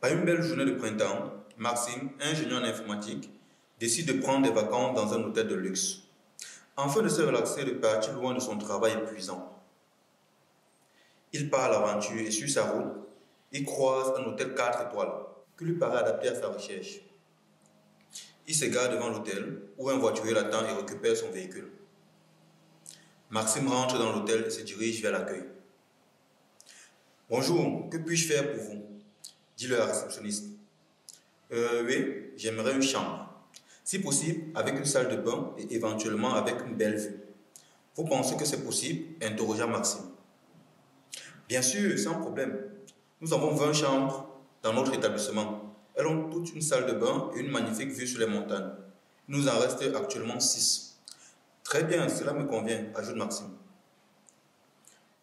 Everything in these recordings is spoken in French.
À une belle journée de printemps, Maxime, ingénieur en informatique, décide de prendre des vacances dans un hôtel de luxe. Afin de se relaxer et de partir loin de son travail épuisant. Il part à l'aventure et sur sa route, il croise un hôtel 4 étoiles qui lui paraît adapté à sa recherche. Il se gare devant l'hôtel où un voiturier l'attend et récupère son véhicule. Maxime rentre dans l'hôtel et se dirige vers l'accueil. « Bonjour, que puis-je faire pour vous ?» dit le réceptionniste. Oui, j'aimerais une chambre. Si possible, avec une salle de bain et éventuellement avec une belle vue. Vous pensez que c'est possible? Interrogea Maxime. Bien sûr, sans problème. Nous avons 20 chambres dans notre établissement. Elles ont toutes une salle de bain et une magnifique vue sur les montagnes. Il nous en reste actuellement 6. Très bien, cela me convient, ajoute Maxime.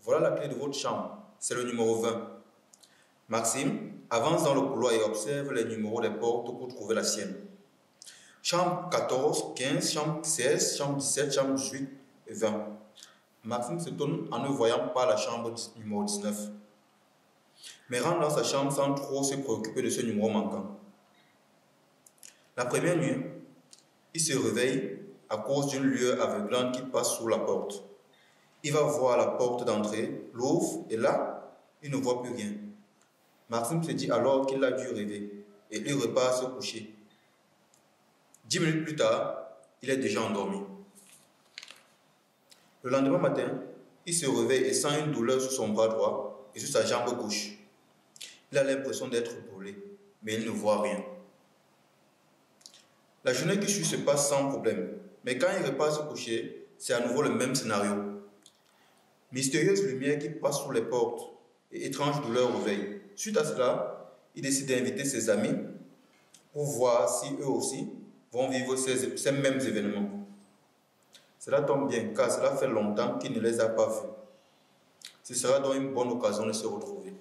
Voilà la clé de votre chambre. C'est le numéro 20. Maxime avance dans le couloir et observe les numéros des portes pour trouver la sienne. Chambre 14, 15, chambre 16, chambre 17, chambre 18 et 20. Maxime s'étonne en ne voyant pas la chambre numéro 19. Mais rentre dans sa chambre sans trop se préoccuper de ce numéro manquant. La première nuit, il se réveille à cause d'une lueur aveuglante qui passe sous la porte. Il va voir la porte d'entrée, l'ouvre et là, il ne voit plus rien. Maxime se dit alors qu'il a dû rêver et il repart se coucher. 10 minutes plus tard, il est déjà endormi. Le lendemain matin, il se réveille et sent une douleur sur son bras droit et sur sa jambe gauche. Il a l'impression d'être brûlé, mais il ne voit rien. La journée qui suit se passe sans problème, mais quand il repart se coucher, c'est à nouveau le même scénario. Mystérieuse lumière qui passe sous les portes et étrange douleur au réveil. Suite à cela, il décide d'inviter ses amis pour voir si eux aussi vont vivre ces mêmes événements. Cela tombe bien car cela fait longtemps qu'il ne les a pas vus. Ce sera donc une bonne occasion de se retrouver.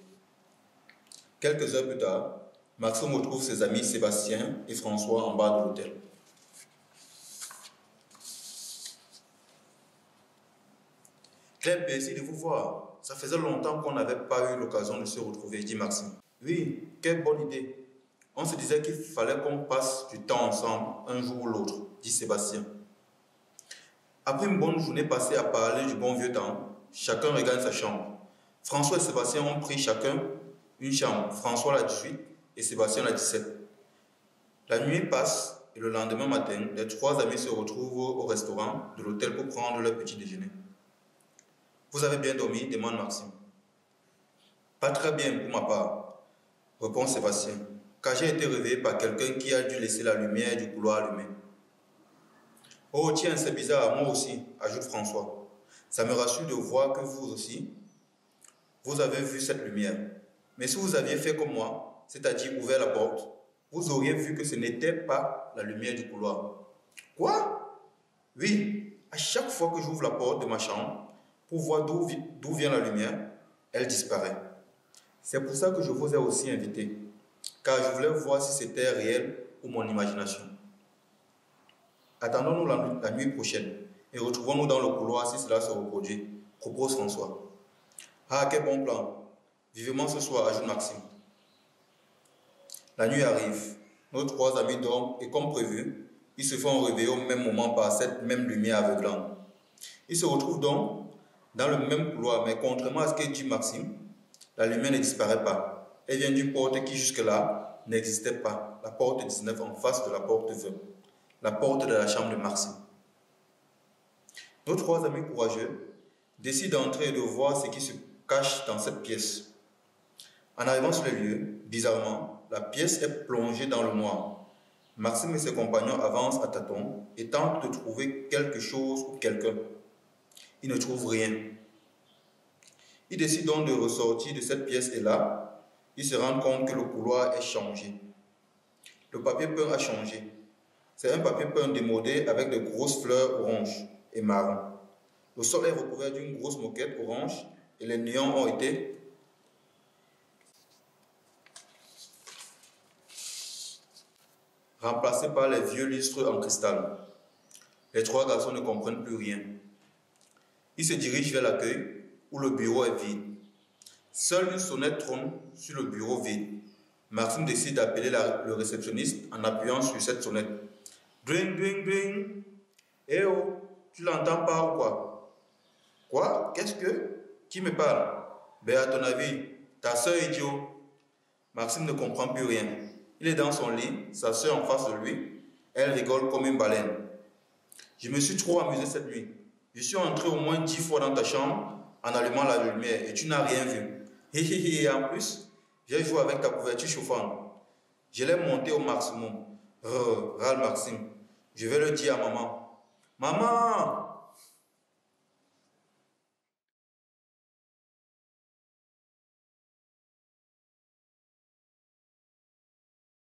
Quelques heures plus tard, Maxime retrouve ses amis Sébastien et François en bas de l'hôtel. Quel plaisir de vous voir. Ça faisait longtemps qu'on n'avait pas eu l'occasion de se retrouver, dit Maxime. Oui, quelle bonne idée. On se disait qu'il fallait qu'on passe du temps ensemble, un jour ou l'autre, dit Sébastien. Après une bonne journée passée à parler du bon vieux temps, chacun regagne sa chambre. François et Sébastien ont pris chacun une chambre. François la 18 et Sébastien la 17. La nuit passe et le lendemain matin, les trois amis se retrouvent au restaurant de l'hôtel pour prendre leur petit déjeuner. Vous avez bien dormi? Demande Maxime. Pas très bien pour ma part, répond Sébastien, car j'ai été réveillé par quelqu'un qui a dû laisser la lumière du couloir allumée. Oh tiens, c'est bizarre, moi aussi, ajoute François. Ça me rassure de voir que vous aussi, vous avez vu cette lumière. Mais si vous aviez fait comme moi, c'est-à-dire ouvert la porte, vous auriez vu que ce n'était pas la lumière du couloir. Quoi? Oui, à chaque fois que j'ouvre la porte de ma chambre pour voir d'où vient la lumière, elle disparaît. C'est pour ça que je vous ai aussi invité, car je voulais voir si c'était réel ou mon imagination. Attendons-nous la nuit prochaine et retrouvons-nous dans le couloir si cela se reproduit, propose François. Ah, quel bon plan! Vivement ce soir, ajoute Maxime. La nuit arrive, nos trois amis dorment et comme prévu, ils se font réveiller au même moment par cette même lumière aveuglante. Ils se retrouvent donc dans le même couloir, mais contrairement à ce que dit Maxime, la lumière ne disparaît pas. Elle vient d'une porte qui jusque-là n'existait pas, la porte 19 en face de la porte 20, la porte de la chambre de Maxime. Nos trois amis courageux décident d'entrer et de voir ce qui se cache dans cette pièce. En arrivant sur les lieux, bizarrement, la pièce est plongée dans le noir. Maxime et ses compagnons avancent à tâtons et tentent de trouver quelque chose ou quelqu'un. Ils ne trouvent rien. Ils décident donc de ressortir de cette pièce et là, ils se rendent compte que le couloir est changé. Le papier peint a changé. C'est un papier peint démodé avec de grosses fleurs oranges et marron. Le sol est recouvert d'une grosse moquette orange et les néons ont été remplacés par les vieux lustres en cristal. Les trois garçons ne comprennent plus rien. Ils se dirigent vers l'accueil où le bureau est vide. Seule une sonnette trône sur le bureau vide. Maxime décide d'appeler le réceptionniste en appuyant sur cette sonnette. Dring, dring, dring. Eh oh, tu l'entends pas ou quoi? Quoi? Qu'est-ce que? Qui me parle? Ben à ton avis, ta soeur idiot. Maxime ne comprend plus rien. Il est dans son lit, sa soeur en face de lui. Elle rigole comme une baleine. Je me suis trop amusé cette nuit. Je suis entré au moins 10 fois dans ta chambre en allumant la lumière et tu n'as rien vu. Et en plus, j'ai joué avec ta couverture chauffante. Je l'ai montée au maximum. Râle Maxime. Je vais le dire à maman. Maman!